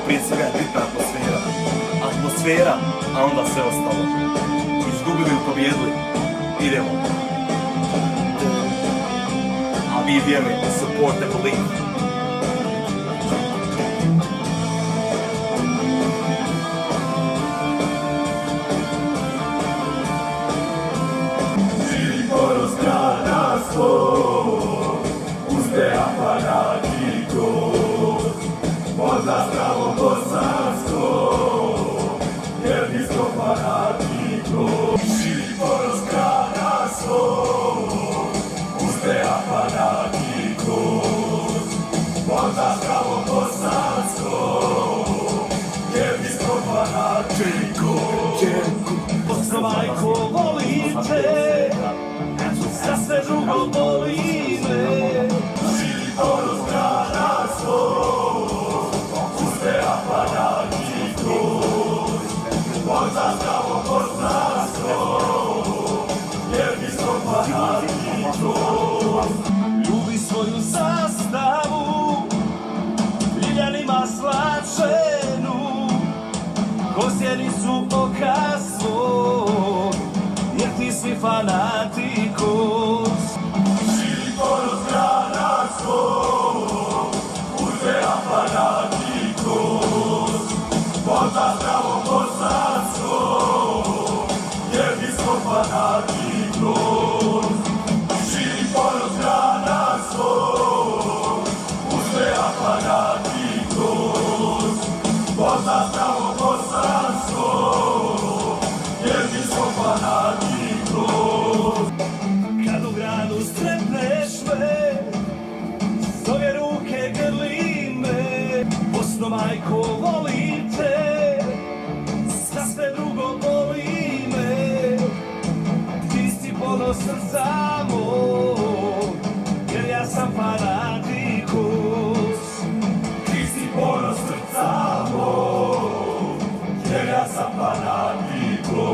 Prije svega je bitna atmosfera. Atmosfera, a onda sve ostalo. Izgubili ili pobjedili, idemo. A vi vjerujete, support the belief. Uspeha fanatiko, možda zdravo bosansko, jedinstvo fanatiko. Širi ponos grada svog, uspeha fanatiko, možda zdravo bosansko, jedinstvo fanatiko. Bosno majko volite, za sve drugo boli me. Širi ponos grada svog, uspeha fanatiko, možda zdravo bosansko, jedinstvo fanatiko. Ljubi svoju zastavu, Liljanima slačenu, Kosjenicu oka svog, jer ti si fanatikus. Širi ponos grada svog, uspeha fanatiko, možda zdravo bosansko, jedinstvo fanatiko. Širi ponos grada svog, uspeha fanatiko, možda zdravo bosansko, jedinstvo fanatiko. Kad u gradu strepneš me, s ove ruke grli me. Bosno majko volite, za sve drugo boli me. Ti si ponos srca mog, jer ja sam fanatikus. Ti si ponos srca mog, jer ja sam fanatiko.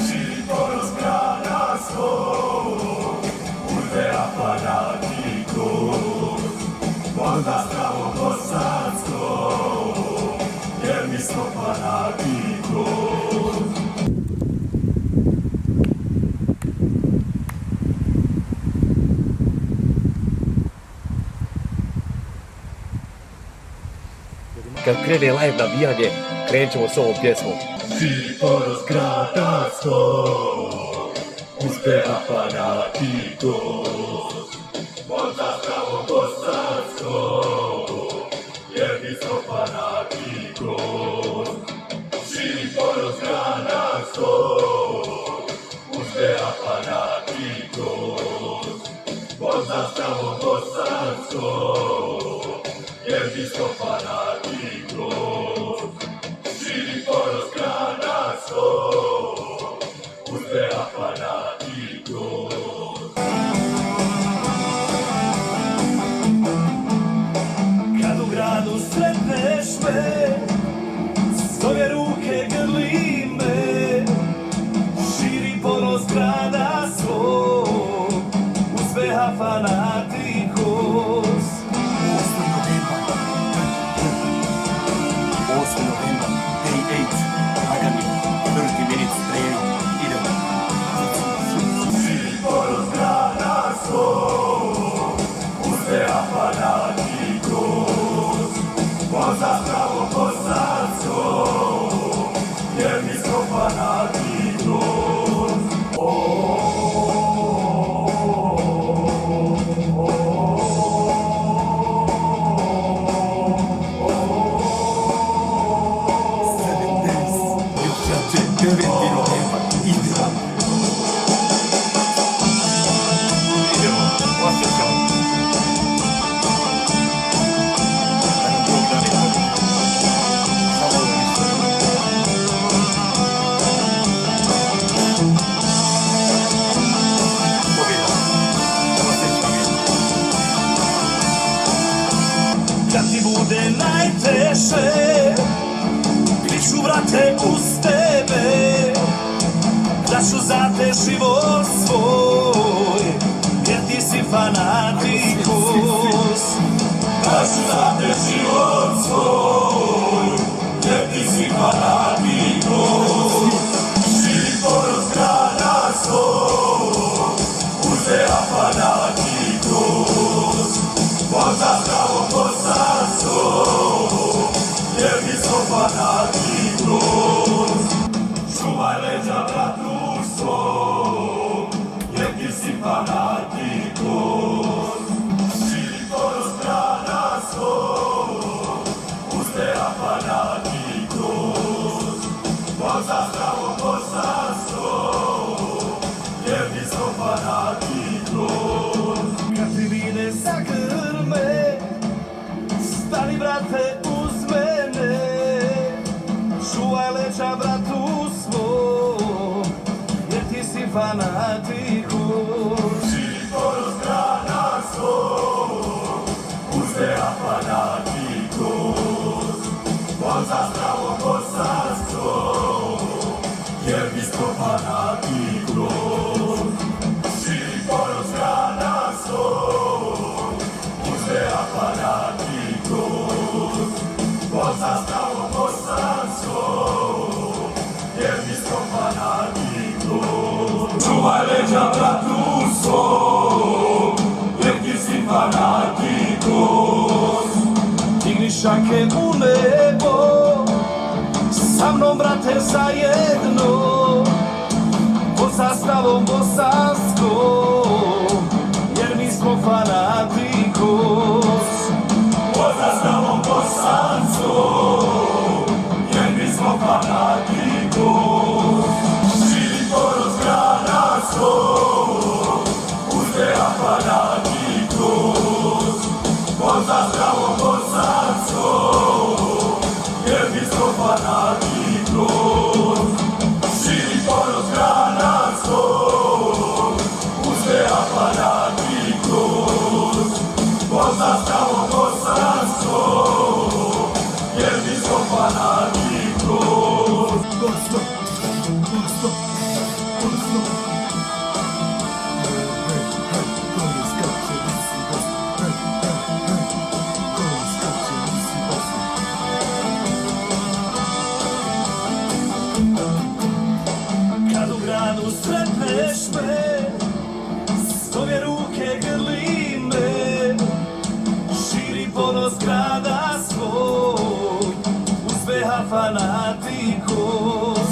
Širi ponos grada svog, uspeha fanatiko, možda zdravo bosansko, jer mi smo fanatiko. Kad krene live navijanje, krenut ćemo s ovom pjesmom. Širi ponos grada svog, uspeha fanatiko, možda zdravo bosansko, jer mi smo fanatiko. Širi ponos grada svog, uspeha fanatiko, možda zdravo bosansko, jer mi smo fanatiko. Širi ponos grada svog, uspeha fanatiko. Kad u gradu sretneš me, s ove ruke grli me. Širi ponos grada svog, uspeha fanatikus. 8. novembar, day 8, Lagani, 30 minutes training, idemo. Širi ponos grada svog, uspeha fanatiko, možda zdravo bosansko, jer mi smo fanatiko. Kad ti bude najteže, bit ću brate uz tebe, daću za te život svoj, jer ti si fanatikus. Daću za te život svoj, jer ti si fanatikus. Širi poros grada svoj, uzdeja fanatikus. Voza zdravo bosansko, jer ti smo fanatikus. Čuvaj leđa bratu svom, jer ti si fanatikus. Širi poros grada svoj, uzdeja fanatikus. Voza zdravo bosansko, jer ti smo fanatikus. Kad ti vide zagrme, stani brate uz mene, čuvaj leđa bratu svom, jer ti si fanatikus. Širi poros grada svoj, uzdeja fanatikus. Voza zdravo bosansko, jer mi smo fanatikus. Širi poros grada svoj, uzdeja fanatikus. Voza zdravo bosansko, jer mi smo fanatikus. Čuvaj leđa bratu svom, jer ti si fanatikus. Digni šake u nebo, sa mnom brate zajedno, pod zastavom bosanskom, jer mi smo fanatikus. Pod zastavom bosanskom, jer mi smo fanatikus. Širi poros grada svoj, uzdeja fanatikus. Pod zastavom bosanskom, jer mi smo fanatikus. Širi poros grada svoj, uzdeja fanatikus. Pod zastavom bosanskom, jer mi smo fanatikus. Bosno, Bosno, Bosno. Gore skače, visi Bosno. Gore skače, visi Bosno. Kad u gradu sretneš me, s obje ruke grli me, širi ponos grada svoj, uzbeha fanatikus.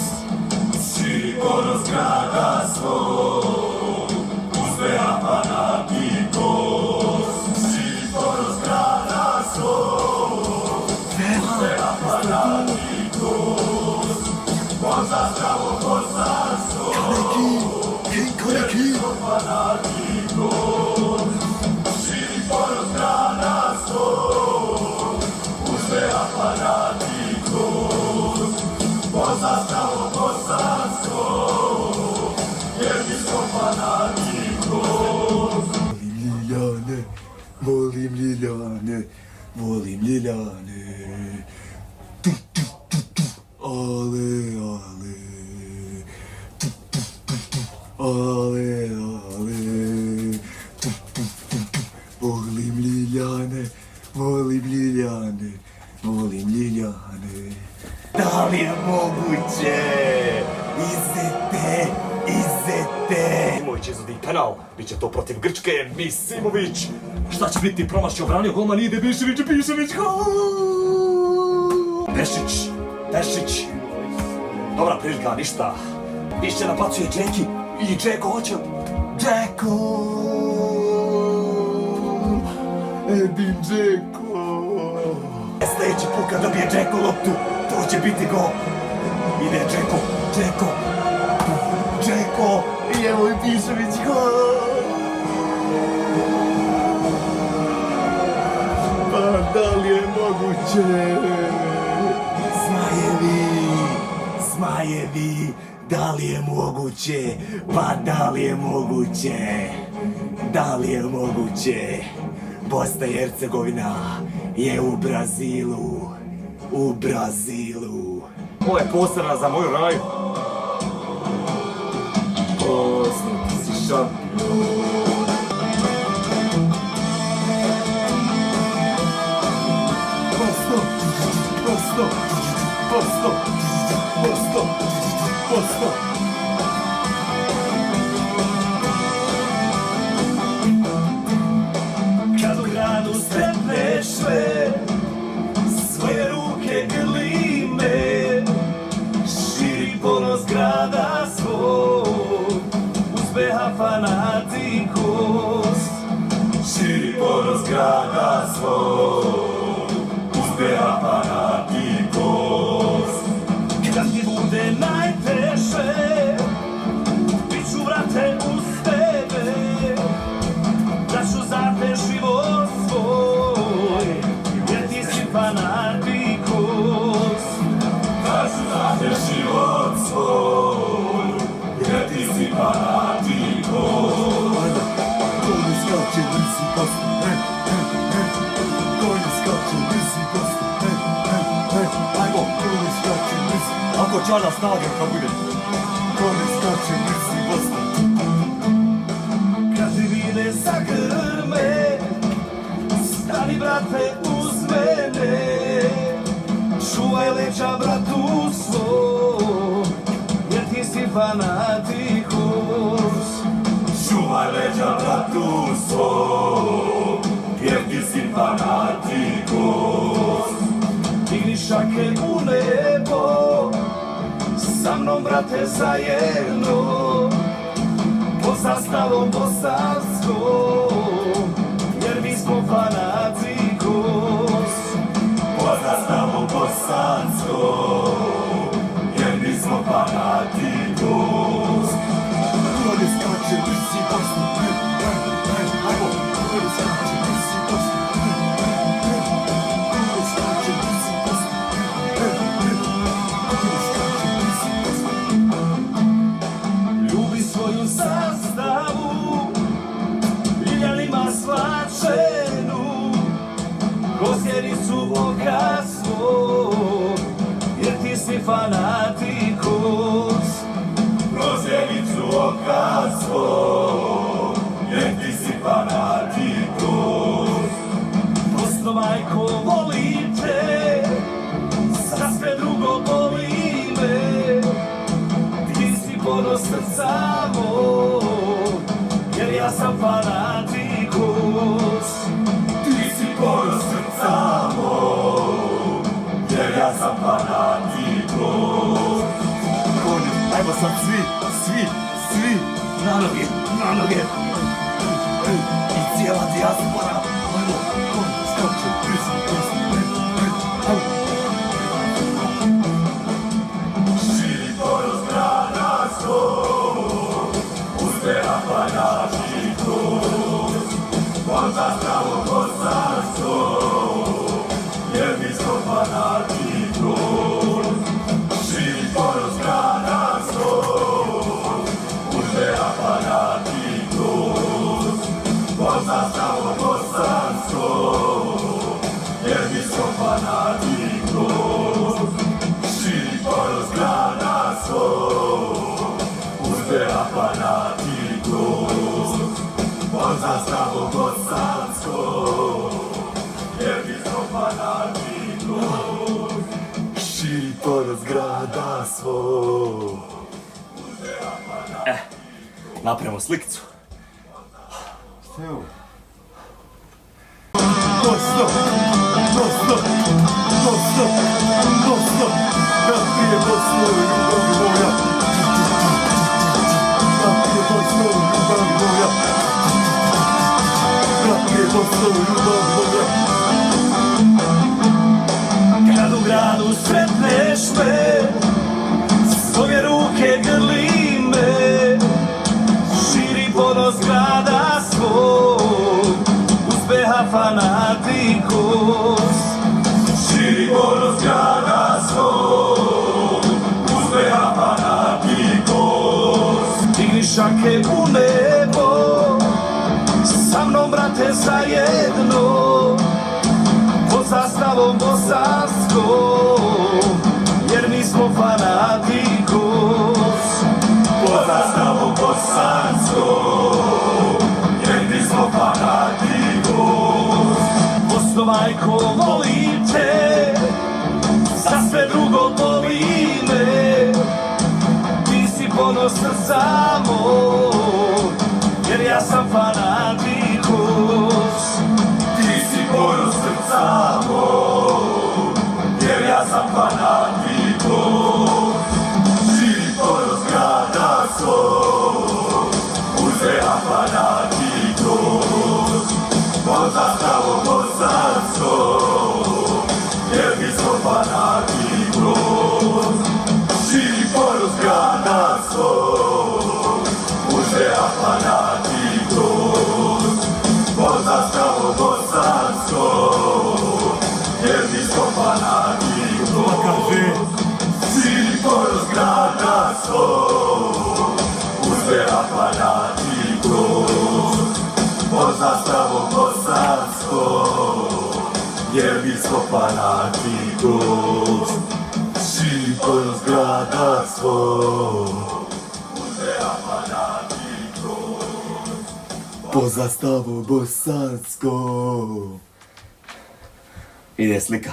Širi ponos grada svoj, uzbeha fanatikus. Širi ponos grada svoj, uzbeha fanatikus. Voza zdravo bosansko, jer mi smo fanatikus. Širi ponos grada svoj, uzbeha fanatikus. Voza zdravo bosansko, jer mi smo fanatikus. Volim Ljiljane, volim Ljiljane. Tu, tu, tu, tu. Ale, ale. Tu, tu, tu, tu. Ale, ale. Tu, tu, tu, tu. Volim Ljiljane, volim Ljiljane, volim Ljiljane. Da li je moguće? Izete, izete. Simović izvodi penal, bit će to protiv Grčke, Misimović. Šta će biti, promašio, obranio golman, ide Bišević, Bišević, gol! Pešić, Pešić. Dobra prilika, ništa. Bišće napacuje Džeki i Džeko hoće. Džeko! Edin Džeko! Sljedeći put kad dobije Džeko loptu, to će biti gol. Ide Džeko, Džeko, Džeko i evo i Bišević gol! Pa da li je moguće? Zmajevi, Zmajevi, da li je moguće? Pa da li je moguće? Da li je moguće? Bosna i Hercegovina je u Brazilu. U Brazilu. Ovo je posebna za moju raju. Poznati si šampion. Posto, posto, posto, posto, posto. Kad u gradu sretneš me, svoje ruke grli me, širi ponos grada svog, uzbeha fanatikos. Širi ponos grada svog, uzbeha fanatikos. Kad mi bude najteže, bit ću vrate uz tebe, da ću za te život svoj, jer ti si fanatikos. Da ću za te život svoj, jer ti si fanatikos. Koji skače brzi posto. Koji skače brzi posto. Ajmo, Koji skače brzi. ako će ona snage kad bude. Koji skače brzi posto. Kad te vide zagrme, stani brate uz mene, čuvaj leđa bratu svoj, jer ti si fanatikos. Čuvaj leđa bratu svog, jer ti si fanatikos. Digni šake u nebo, sa mnom brate zajedno, pod zastavom bosanskom, jer mi smo fanatikos. Pod zastavom bosanskom, jer mi smo fanatikos. Koji skače brzi posto. Ajmo. Koji skače brzi posto. Koji skače brzi posto. Koji skače brzi posto. Ljubi svoju zastavu, ljiljanima svačenu, gosjericu oka svog, jer ti si fanatikos. Rozjenicu oka svog, jer ti si fanatikos. Prosto majko volim te, za sve drugo boli me, ti si ponos srca mog, jer ja sam fanatikos. Ti si ponos srca mog, jer ja sam fanatikos. Ajmo sad svi na noge, na noge. I cijela dijaspora. Ajmo. Koji skače brzi posto. Ajmo. Širi ponos grada svog, uzbeha fanatikos. Pod zastavom bosanskog, jer mi smo fanatikos. Širi ponos grada svog, uzbeha fanatikos. Pod zastavom bosanskog, jer mi smo fanatikos. Širi ponos grada svog, uzbeha fanatikos. Pod zastavom bosanskog, jer mi smo fanatikos. Širi ponos grada svog. Napravimo slikicu. Šta je ovo? Posto! Posto! Posto! Posto! Napije posto, ljubavi moja! Napije posto, ljubavi moja! Napije posto, ljubavi moja! Kad u gradu sretneš me, svoje ruke grli me, širi ponos grada svog, uzbeha fanatikos. Širi ponos grada svog, uzbeha fanatikos. Digni šake u nebo, sa mnom brate zajedno, pod zastavom bosanskom, jer mi smo fanatikos. Pod zastavom bosanskom, jer mi smo fanatikos. Posto majko volim te, za sve drugo boli me. Ti si ponos srca moj, jer ja sam fanatikos. Ti si ponos srca moj, jer ja sam fanatikos. Širi ponos grada svoj, muzeja fanatikos. Pod zastavom bosanskom, jer mi smo fanatikos. Širi ponos grada svoj, muzeja fanatikos. Pod zastavom bosanskom, jer mi smo fanatikos. Širi ponos grada svoj, muzeja fanatikos. Pod zastavom bosanskom, jer mi smo fanatikos. Širi ponos grada svoj, muzeja fanatikos. Po zastavu bosanskom. Ide slika.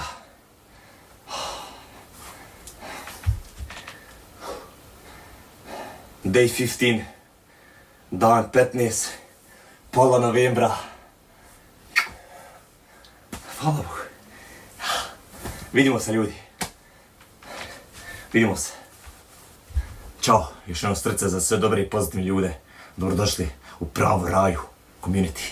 Day 15, dan 15, pola novembra. Hvala Bogu. Vidimo se ljudi. Vidimo se. Ćao, još jedno srce za sve dobre i pozitivne ljude. Dobrodošli u pravu raju, community.